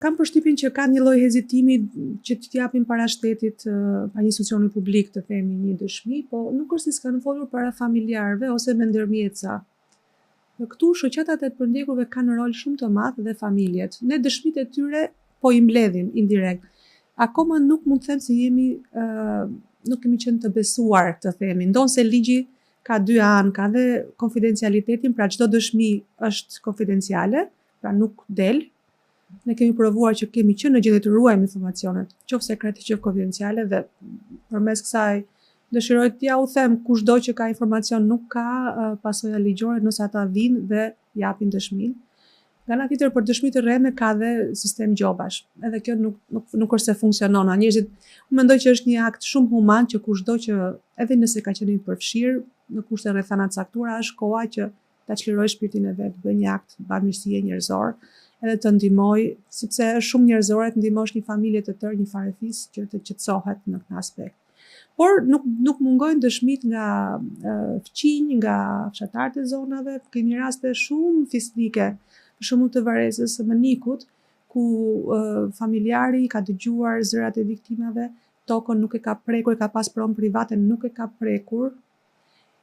Kam përshtypjen që ka një lloj hezitimi që të japin para shtetit, pa një institucioni publik të themi një dëshmi, po nuk është se s'kanë folur para familjarëve ose me ndërmjetësa. Këtu shoqatat e të përndjekurve kanë rol shumë të madh dhe familjet. Ne dëshmitë e tyre po i mbledhim indirekt. Akoma nuk mund të them se nuk kemi qenë të besuar, të themi. Ndonë se ligji ka dy anë, ka dhe konfidencialitetin, pra çdo dëshmi është konfidenciale, pra nuk del. Ne kemi provuar që kemi qenë në gjendje të ruajmë informacionet, qoftë sekrete, qoftë konfidenciale, dhe përmes kësaj dëshiroj t'ja u them kushdo që ka informacion nuk ka pasoja ligjore nëse ata vinë dhe japin dëshminë. Nga ana tjetër, për dëshmi të rreme ka dhe sistem gjobash. Edhe kjo nuk është se funksionon. Njerëzit, mendoj që është një akt shumë human që kushdo që, edhe nëse ka qenë i përfshirë në kushte rrethana të caktuara, është koha që ta çliroj shpirtin e vet, bëj një akt bamirësie njerëzor, edhe të ndihmoj, sepse është shumë njerëzore të ndihmosh një familje të tërë, një farefisë që të qetësohet në këtë aspekt. Por nuk mungojnë dëshmit nga fqinj, nga fshatarët e zonave, kemi raste shumë fisnike, për shembull të Varrezës së Mënikut, ku familjari ka dëgjuar zërat e viktimave, tokën nuk e ka prekur, ka pas pronë private, nuk e ka prekur.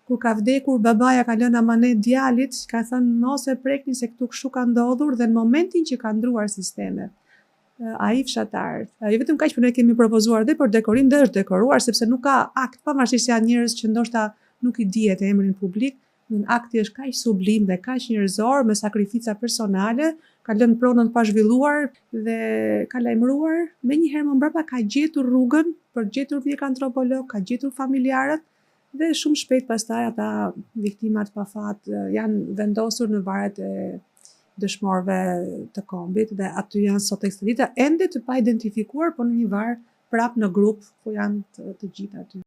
Kur ka vdekur, babaja ka lënë amanet djalit, ka thënë mos e prekni se këtu kështu ka ndodhur, dhe në momentin që ka ndruar sistemet, ai fshatar, jo vetëm kaq, por ne kemi propozuar dhe për dekorim, dhe është dekoruar, sepse nuk ka akt, pavarësisht se janë njerëz që ndoshta nuk i dihet emrin publik, akti është kaq sublim dhe kaq njerëzor, me sakrifica personale, ka lënë pronën pa zhvilluar dhe ka lajmëruar, menjëherë më mbrapa ka gjetur rrugën, për gjetur mjek antropolog, ka gjetur familjarët, dhe shumë shpejt pastaj ata viktimat pa fat janë vendosur në varet e dëshmorëve të kombit, dhe aty janë sot ekspedita ende të pa identifikuar, por në një var prap në grup ku janë të gjithë aty.